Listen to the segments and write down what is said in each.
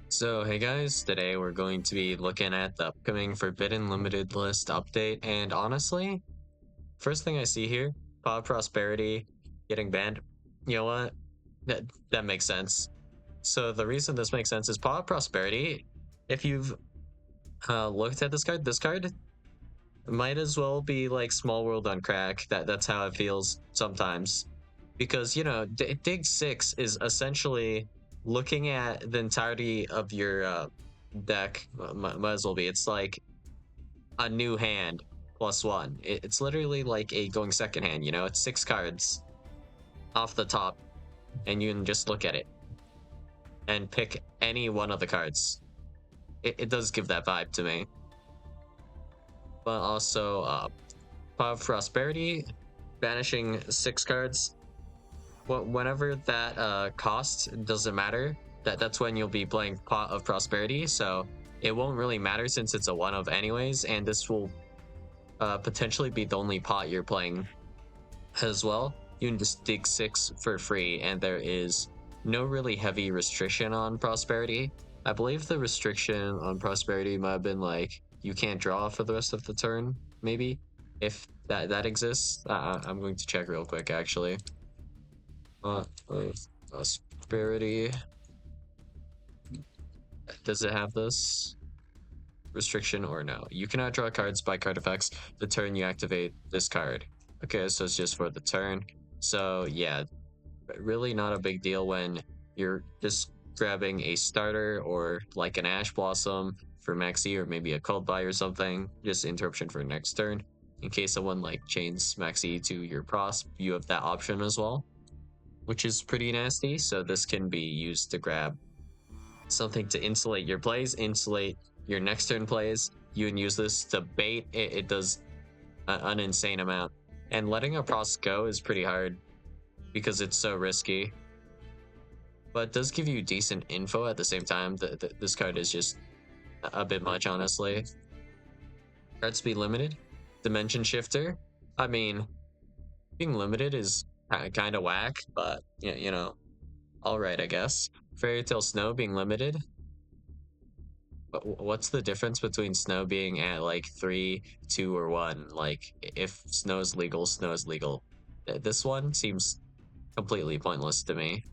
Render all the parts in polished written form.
So, hey guys, today we're going to be looking at the upcoming Forbidden Limited List update. And honestly, first thing I see here, Pod Prosperity getting banned. You know what? That makes sense. So, the reason this makes sense is Pod Prosperity. If you've looked at this card might as well be like Small World on crack. That's how it feels sometimes. Because, Dig 6 is essentially looking at the entirety of your deck. Might as well be. It's like a new hand plus one. It's literally like a going second hand, It's 6 cards off the top, and you can just look at it and pick any one of the cards. It does give that vibe to me. But also, Power of Prosperity, banishing 6 cards. Whenever that cost doesn't matter, that's when you'll be playing Pot of Prosperity, so it won't really matter since it's a one of anyways, and this will potentially be the only pot you're playing as well. You can just dig 6 for free, and there is no really heavy restriction on Prosperity. I believe the restriction on Prosperity might have been like you can't draw for the rest of the turn, maybe, if that exists. I'm going to check real quick actually. Prosperity. Does it have this restriction or no? You cannot draw cards by card effects the turn you activate this card. Okay, so it's just for the turn. So yeah, really not a big deal when you're just grabbing a starter or like an Ash Blossom for Maxi or maybe a Cold Buy or something. Just interruption for next turn. In case someone like chains Maxi to your Prosp, you have that option as well, which is pretty nasty. So this can be used to grab something to insulate your plays, insulate your next turn plays. You can use this to bait. It does an insane amount. And letting a Prost go is pretty hard because it's so risky. But it does give you decent info at the same time. This card is just a bit much, honestly. Card speed limited. Dimension shifter. I mean, being limited is kind of whack, but alright, I guess. Fairy Tale Snow being limited. What's the difference between snow being at like 3, 2, or 1? Like, if snow is legal, snow is legal. This one seems completely pointless to me.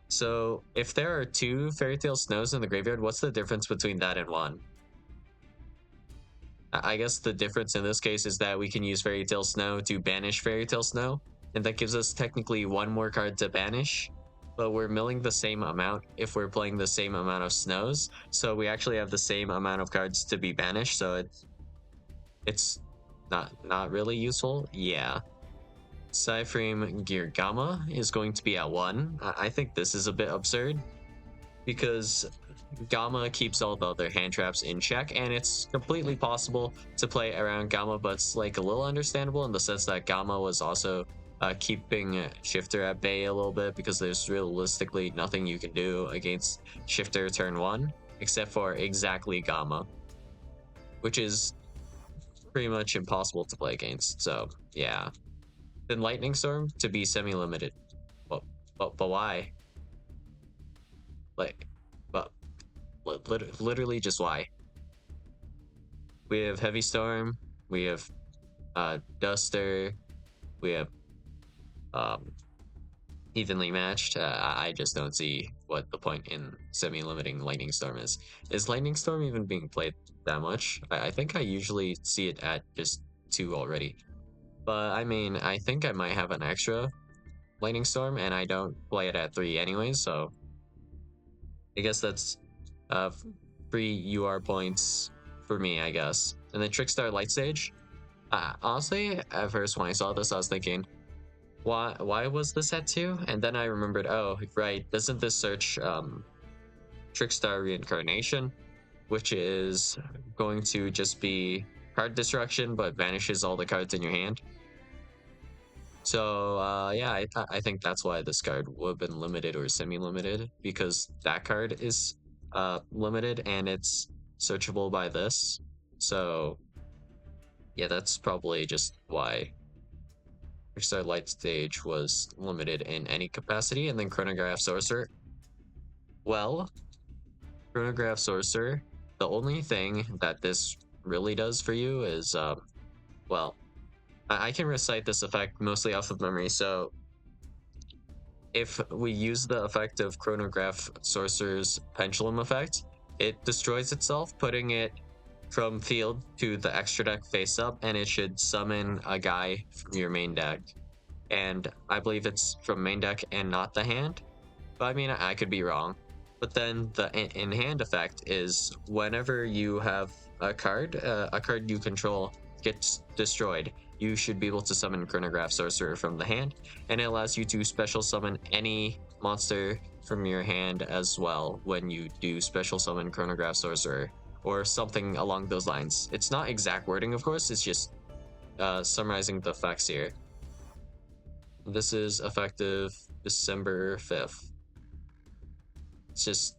So, if there are 2 Fairy Tale Snows in the graveyard, what's the difference between that and 1? I guess the difference in this case is that we can use Fairy Tale Snow to banish Fairy Tale Snow, and that gives us technically 1 more card to banish, but we're milling the same amount if we're playing the same amount of snows, so we actually have the same amount of cards to be banished, so it's not really useful. Yeah. Cyframe Gear Gamma is going to be at 1. I think this is a bit absurd, because Gamma keeps all the other hand traps in check, and it's completely possible to play around Gamma, but it's like a little understandable in the sense that Gamma was also keeping Shifter at bay a little bit, because there's realistically nothing you can do against Shifter turn 1 except for exactly Gamma, which is pretty much impossible to play against. So yeah. Then Lightning Storm to be semi-limited. But why? Like, but literally just why? We have Heavy Storm, we have Duster, we have Evenly Matched. I just don't see what the point in semi-limiting Lightning Storm is. Is Lightning Storm even being played that much? I think I usually see it at just 2 already. But I mean, I think I might have an extra Lightning Storm, and I don't play it at 3 anyways, so I guess that's free UR points for me, I guess. And then Trickstar Light Stage. Honestly, at first when I saw this, I was thinking, why was this at 2? And then I remembered, oh, right, doesn't this search Trickstar Reincarnation, which is going to just be card destruction, but vanishes all the cards in your hand. So yeah, I think that's why this card would have been limited or semi-limited, because that card is limited and it's searchable by this. So yeah, that's probably just why Trickstar Light Stage was limited in any capacity. And then Chronograph Sorcerer. Well, chronograph sorcerer, the only thing that this really does for you is, well, I can recite this effect mostly off of memory. So if we use the effect of chronograph sorcerer's pendulum effect, it destroys itself, putting it from field to the extra deck face up, and it should summon a guy from your main deck. And I believe it's from main deck and not the hand. But I mean, I could be wrong. But then the in hand effect is whenever you have a card you control gets destroyed, you should be able to summon Chronograph Sorcerer from the hand, and it allows you to special summon any monster from your hand as well when you do special summon Chronograph Sorcerer or something along those lines. It's not exact wording, of course, it's just summarizing the facts here. This is effective December 5th. It's just,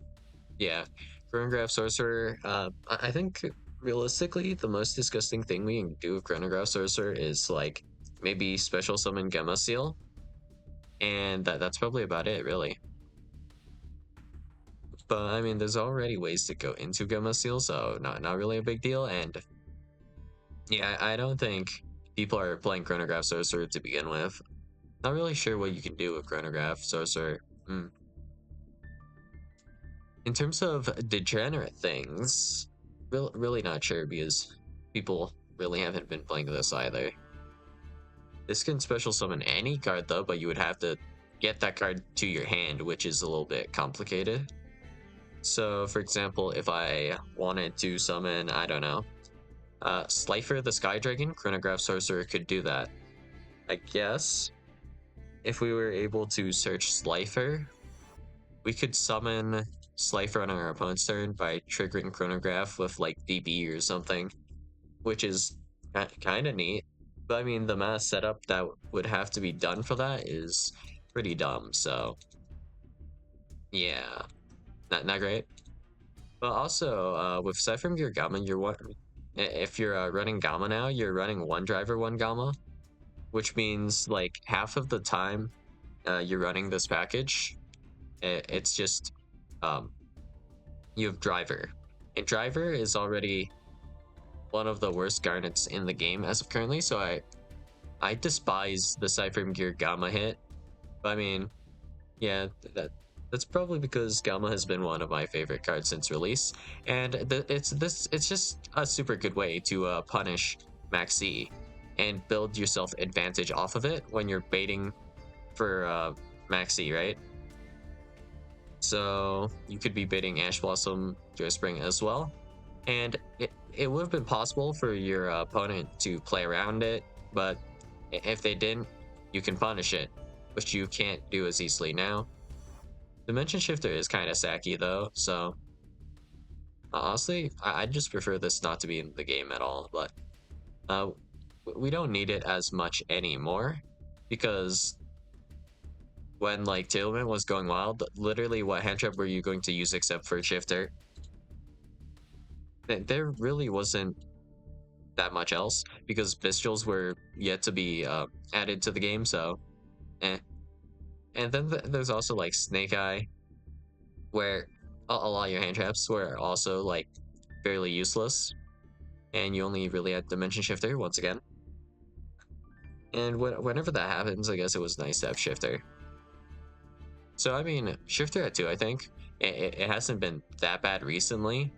yeah. Chronograph Sorcerer, I think realistically, the most disgusting thing we can do with Chronograph Sorcerer is like maybe special summon Gemma Seal, and that's probably about it, really. But I mean, there's already ways to go into Gemma Seal, so not really a big deal. And yeah, I don't think people are playing Chronograph Sorcerer to begin with. Not really sure what you can do with Chronograph Sorcerer. In terms of degenerate things, really not sure because people really haven't been playing this either. This can special summon any card though, but you would have to get that card to your hand, which is a little bit complicated. So for example, if I wanted to summon, I don't know, Slifer the Sky Dragon, Chronograph Sorcerer could do that. I guess if we were able to search Slifer, we could summon Slifer on our opponent's turn by triggering Chronograph with like DB or something, which is kind of neat. But I mean, the mass setup that would have to be done for that is pretty dumb. So yeah, not great. But also with Aside from your Gamma, if you're running Gamma now, you're running one driver, one Gamma, which means like half of the time you're running this package, it's just um, you have driver, and driver is already one of the worst garnets in the game as of currently. So I despise the Cypher Gear Gamma hit. But I mean, yeah, that's probably because Gamma has been one of my favorite cards since release, and it's just a super good way to punish Maxi and build yourself advantage off of it when you're baiting for Maxi, right? So you could be baiting Ash Blossom Joy Spring as well, and it would have been possible for your opponent to play around it, but if they didn't, you can punish it, which you can't do as easily now. Dimension Shifter is kind of sacky though, so honestly, I'd just prefer this not to be in the game at all, but uh, we don't need it as much anymore, because when like Tailwind was going wild, literally what hand trap were you going to use except for Shifter? There really wasn't that much else, because Bestials were yet to be added to the game, so eh. And then there's also like Snake Eye, where a lot of your hand traps were also like fairly useless, and you only really had Dimension Shifter once again. And whenever that happens, I guess it was nice to have Shifter. So I mean, Shifter at 2, I think it hasn't been that bad recently,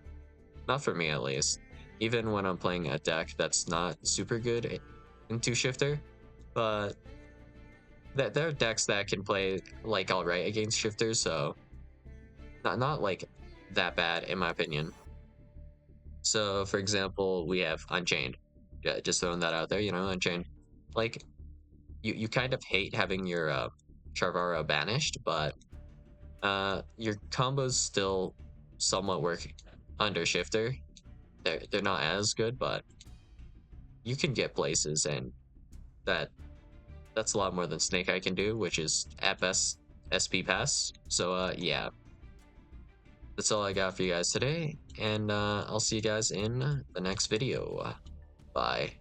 not for me at least. Even when I'm playing a deck that's not super good into Shifter, but there are decks that can play like alright against Shifters, so not like that bad in my opinion. So for example, we have Unchained. Yeah, just throwing that out there, you know, Unchained. Like you kind of hate having your Charvara banished, but your combos still somewhat work under Shifter. They're not as good, but you can get places, and that's a lot more than Snake Eye can do, which is at best SP pass. So yeah, that's all I got for you guys today, and I'll see you guys in the next video. Bye.